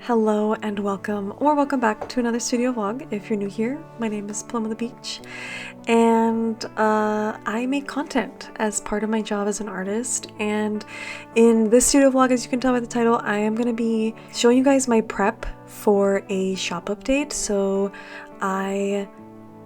Hello and welcome, or welcome back to another studio vlog. If you're new here, my name is Plum on the Beach, and I make content as part of my job as an artist. And in this studio vlog, as you can tell by the title, I am going to be showing you guys my prep for a shop update. So I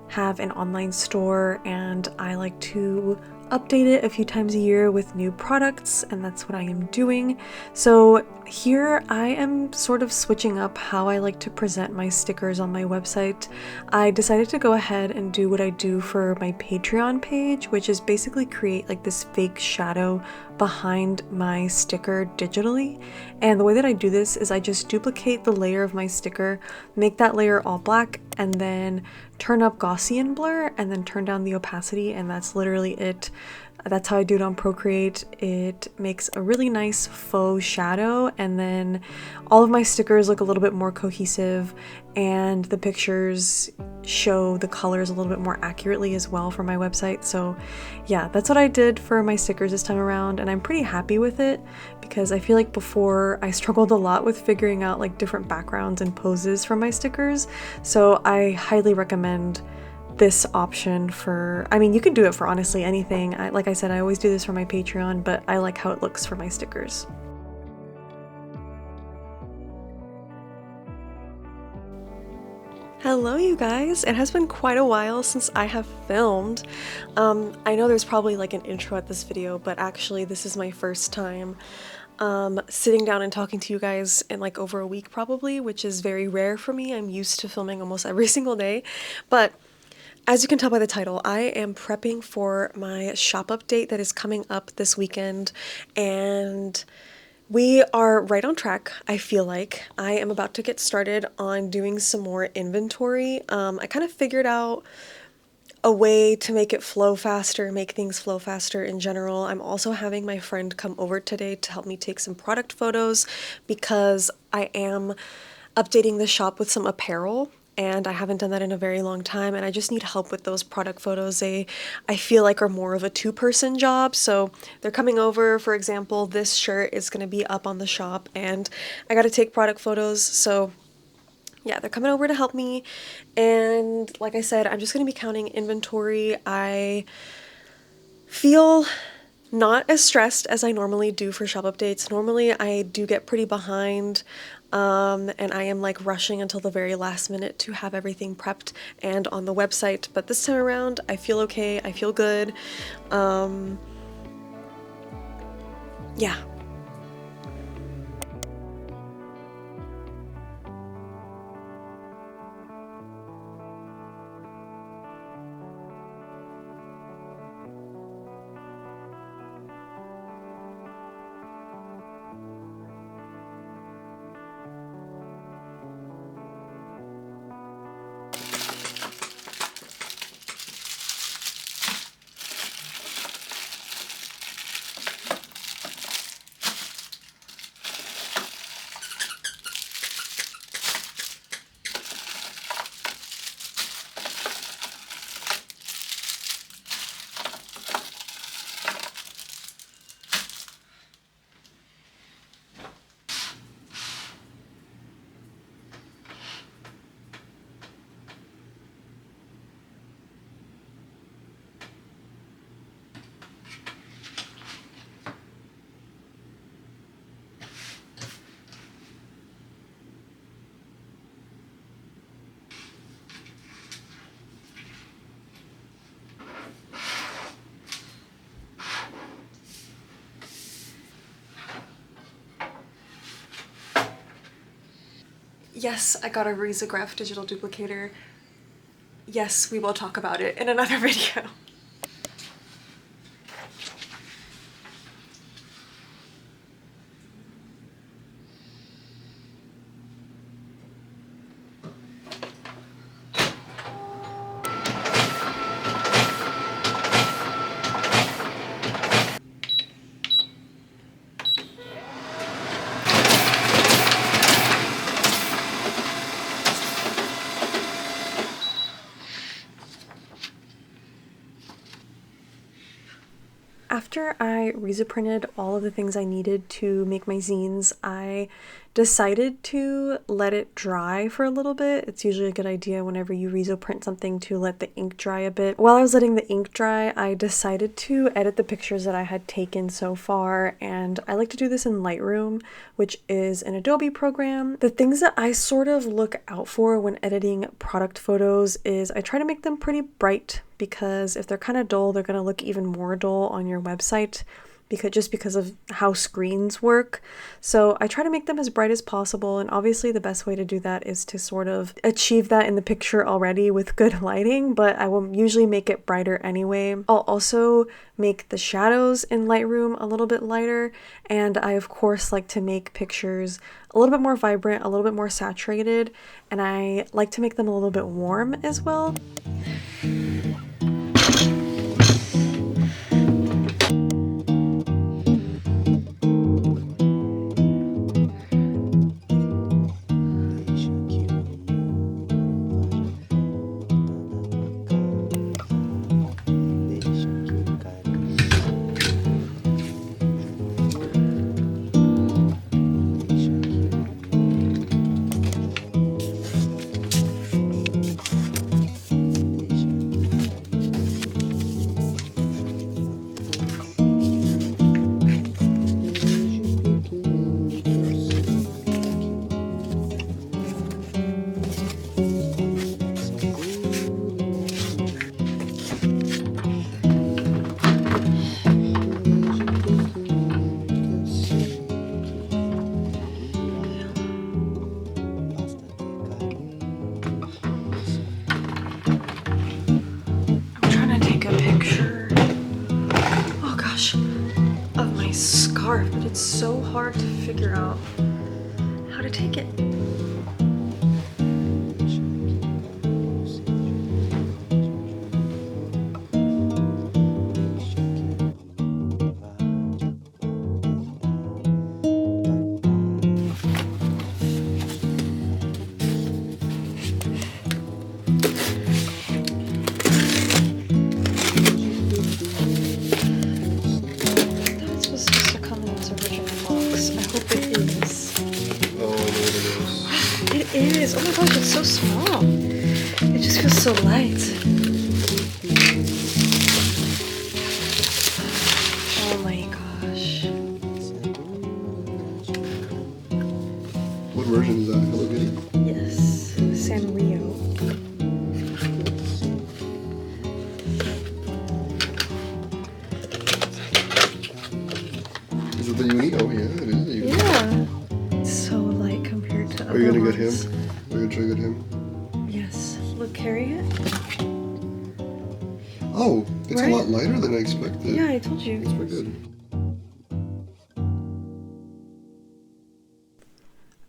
have an online store and I like to update it a few times a year with new products, and that's what I am doing. So here I am sort of switching up how I like to present my stickers on my website. I decided to go ahead and do what I do for my Patreon page, which is basically create like this fake shadow behind my sticker digitally. And the way that I do this is I just duplicate the layer of my sticker, make that layer all black, and then turn up Gaussian blur and then turn down the opacity, and that's literally it. That's how I do it on Procreate. It makes a really nice faux shadow, and then all of my stickers look a little bit more cohesive, and the pictures show the colors a little bit more accurately as well for my website. So yeah, that's what I did for my stickers this time around, and I'm pretty happy with it because I feel like before I struggled a lot with figuring out like different backgrounds and poses for my stickers. So I highly recommend this option for, I mean, you can do it for honestly anything. Like I said, I always do this for my Patreon, but I like how it looks for my stickers. Hello you guys! It has been quite a while since I have filmed. I know there's probably like an intro at this video, but actually this is my first time sitting down and talking to you guys in like over a week probably, which is very rare for me. I'm used to filming almost every single day, but as you can tell by the title, I am prepping for my shop update that is coming up this weekend, and we are right on track, I feel like. I am about to get started on doing some more inventory. I kind of figured out a way to make it flow faster, make things flow faster in general. I'm also having my friend come over today to help me take some product photos because I am updating the shop with some apparel, and I haven't done that in a very long time, and I just need help with those product photos. I feel like are more of a two-person job, so they're coming over. For example, this shirt is going to be up on the shop, and I got to take product photos, so yeah, they're coming over to help me. And like I said, I'm just going to be counting inventory. I feel not as stressed as I normally do for shop updates. Normally I do get pretty behind, and I am like rushing until the very last minute to have everything prepped and on the website, but this time around I feel okay, I feel good. Yeah. Yes, I got a Riso digital duplicator. Yes, we will talk about it in another video. after I Riso printed all of the things I needed to make my zines, I decided to let it dry for a little bit. It's usually a good idea whenever you Riso print something to let the ink dry a bit. While I was letting the ink dry, I decided to edit the pictures that I had taken so far, and I like to do this in Lightroom, which is an Adobe program. The things that I sort of look out for when editing product photos is I try to make them pretty bright, because if they're kind of dull, they're going to look even more dull on your website because of how screens work. So I try to make them as bright as possible, and obviously the best way to do that is to sort of achieve that in the picture already with good lighting, but I will usually make it brighter anyway. I'll also make the shadows in Lightroom a little bit lighter, and I of course like to make pictures a little bit more vibrant, a little bit more saturated, and I like to make them a little bit warm as well. Scarf, but it's so hard to figure out how to take it. It is. Oh my gosh, it's so small. It just feels so light. Oh my gosh. What version is that? Hello Kitty? Yes. Sanrio. Is it the uni? Oh yeah, it is the uni. Yeah. It's so light compared to other ones. Are you gonna get him? Are you gonna try to get him? Yes. Look, Harriet. Oh, it's right? a lot lighter than I expected. Yeah, I told you. That's pretty good.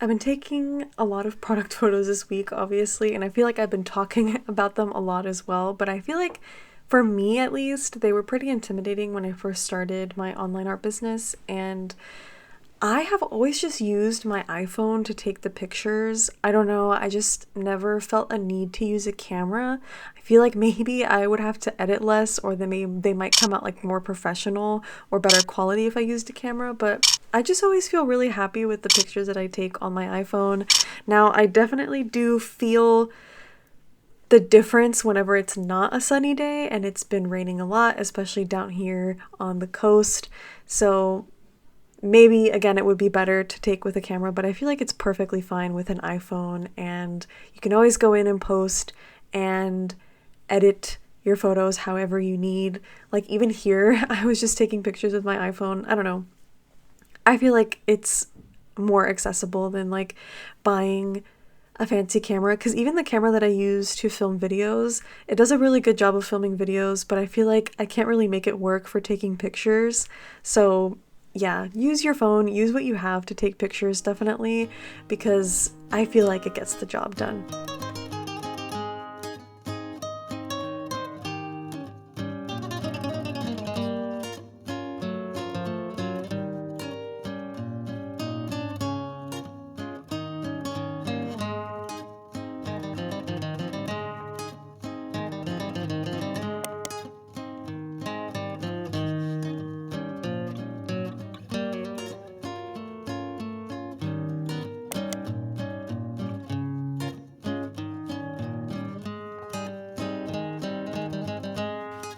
I've been taking a lot of product photos this week, obviously, and I feel like I've been talking about them a lot as well, but I feel like for me at least, they were pretty intimidating when I first started my online art business, and I have always just used my iPhone to take the pictures. I don't know, I just never felt a need to use a camera. I feel like maybe I would have to edit less, or they might come out like more professional or better quality if I used a camera, but I just always feel really happy with the pictures that I take on my iPhone. Now, I definitely do feel the difference whenever it's not a sunny day and it's been raining a lot, especially down here on the coast. So maybe, again, it would be better to take with a camera, but I feel like it's perfectly fine with an iPhone, and you can always go in and post and edit your photos however you need. Like even here, I was just taking pictures with my iPhone. I don't know. I feel like it's more accessible than like buying a fancy camera, because even the camera that I use to film videos, it does a really good job of filming videos, but I feel like I can't really make it work for taking pictures. So yeah, use your phone, use what you have to take pictures, definitely, because I feel like it gets the job done.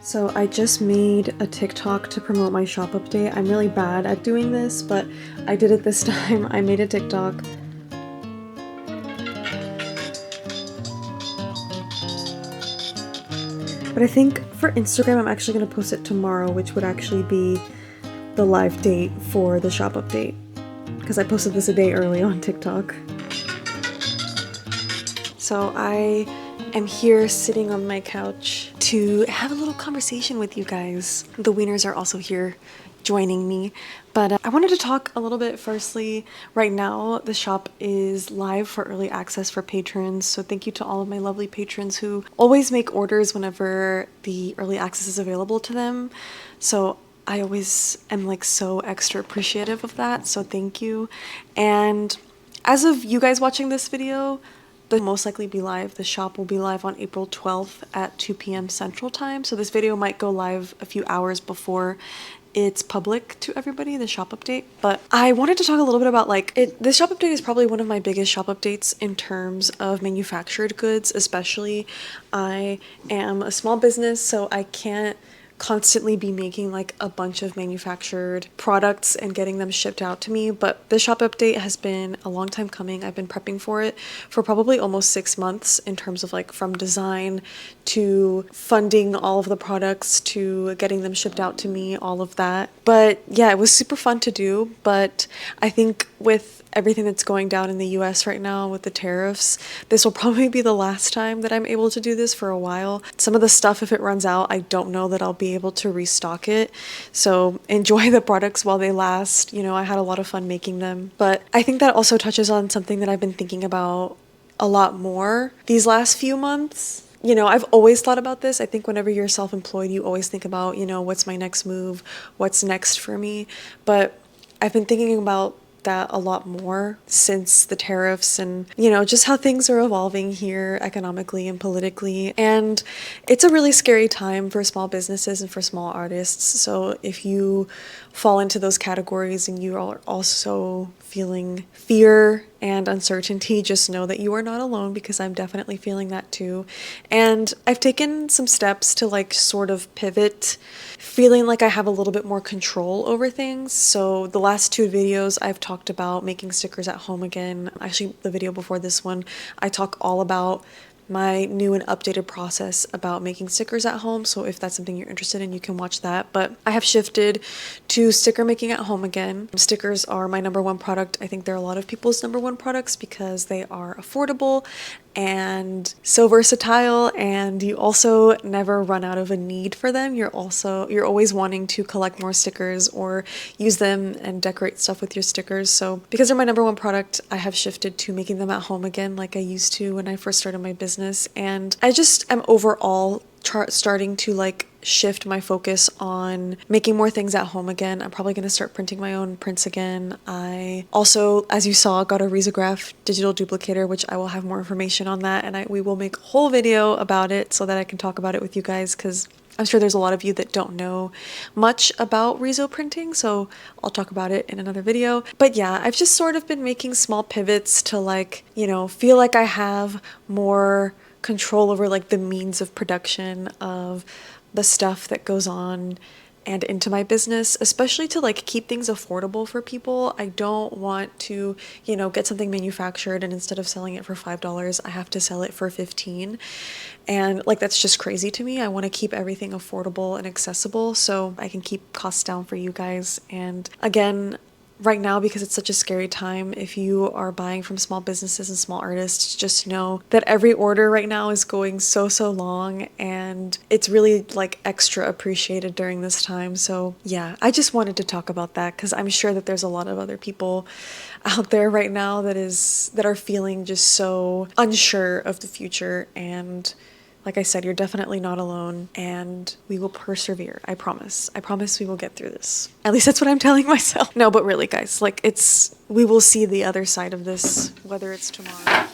So I just made a TikTok to promote my shop update. I'm really bad at doing this, but I did it this time. I made a TikTok. But I think for Instagram, I'm actually going to post it tomorrow, which would actually be the live date for the shop update, because I posted this a day early on TikTok. So I am here sitting on my couch to have a little conversation with you guys. The wieners are also here joining me, but I wanted to talk a little bit. Firstly, right now the shop is live for early access for patrons, so thank you to all of my lovely patrons who always make orders whenever the early access is available to them. So I always am like so extra appreciative of that, so thank you. And as of you guys watching this video, they'll most likely be live. The shop will be live on April 12th at 2 p.m. Central Time. So this video might go live a few hours before it's public to everybody, the shop update. But I wanted to talk a little bit about this shop update is probably one of my biggest shop updates in terms of manufactured goods, especially. I am a small business, so I can't constantly be making like a bunch of manufactured products and getting them shipped out to me, but the shop update has been a long time coming. I've been prepping for it for probably almost 6 months in terms of like from design to funding all of the products to getting them shipped out to me, all of that. But yeah, it was super fun to do, but I think with everything that's going down in the US right now with the tariffs, this will probably be the last time that I'm able to do this for a while. Some of the stuff, if it runs out, I don't know that I'll be able to restock it. So enjoy the products while they last. You know, I had a lot of fun making them. But I think that also touches on something that I've been thinking about a lot more these last few months. You know, I've always thought about this. I think whenever you're self-employed, you always think about, you know, what's my next move? What's next for me? But I've been thinking about that a lot more since the tariffs and, you know, just how things are evolving here economically and politically. And it's a really scary time for small businesses and for small artists. So if you fall into those categories and you are also feeling fear and uncertainty, just know that you are not alone, because I'm definitely feeling that too. And I've taken some steps to like sort of pivot, feeling like I have a little bit more control over things. So the last 2 videos I've talked about making stickers at home again. Actually, the video before this one, I talk all about my new and updated process about making stickers at home. So if that's something you're interested in, you can watch that. But I have shifted to sticker making at home again. Stickers are my #1 product. I think they're a lot of people's #1 products because they are affordable and so versatile, and you also never run out of a need for them. You're always wanting to collect more stickers or use them and decorate stuff with your stickers. So because they're my #1 product, I have shifted to making them at home again like I used to when I first started my business. And I just am overall starting to like shift my focus on making more things at home again. I'm probably going to start printing my own prints again. I also, as you saw, got a Risograph digital duplicator, which I will have more information on that, and we will make a whole video about it so that I can talk about it with you guys, because I'm sure there's a lot of you that don't know much about Riso printing, so I'll talk about it in another video. But yeah, I've just sort of been making small pivots to like, you know, feel like I have more control over like the means of production of the stuff that goes on and into my business, especially to like keep things affordable for people. I don't want to, you know, get something manufactured and instead of selling it for $5, I have to sell it for $15. And like, that's just crazy to me. I want to keep everything affordable and accessible so I can keep costs down for you guys. And again, right now, because it's such a scary time, if you are buying from small businesses and small artists, just know that every order right now is going so long, and it's really like extra appreciated during this time. So yeah, I just wanted to talk about that because I'm sure that there's a lot of other people out there right now that are feeling just so unsure of the future. And like I said, you're definitely not alone, and we will persevere. I promise. I promise we will get through this. At least that's what I'm telling myself. No, but really, guys, like we will see the other side of this, whether it's tomorrow.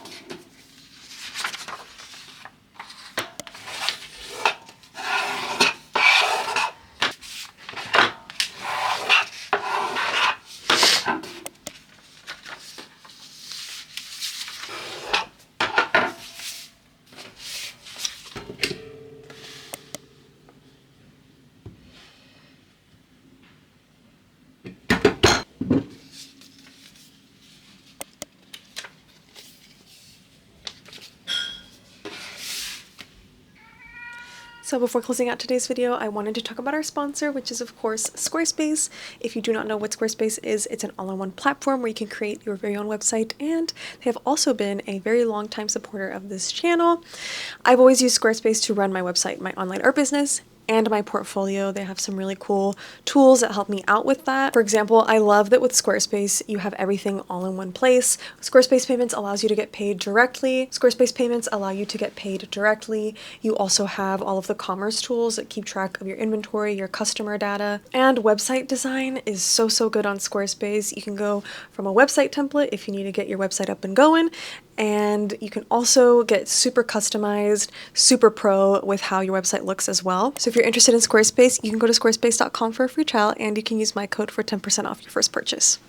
So before closing out today's video, I wanted to talk about our sponsor, which is of course Squarespace. If you do not know what Squarespace is, it's an all-in-one platform where you can create your very own website, and they have also been a very long time supporter of this channel. I've always used Squarespace to run my website, my online art business, and my portfolio. They have some really cool tools that help me out with that. For example, I love that with Squarespace, you have everything all in one place. Squarespace Payments allows you to get paid directly. Squarespace Payments allow you to get paid directly. You also have all of the commerce tools that keep track of your inventory, your customer data, and website design is so good on Squarespace. You can go from a website template if you need to get your website up and going, and you can also get super customized, super pro with how your website looks as well. So if you're interested in Squarespace, you can go to squarespace.com for a free trial, and you can use my code for 10% off your first purchase.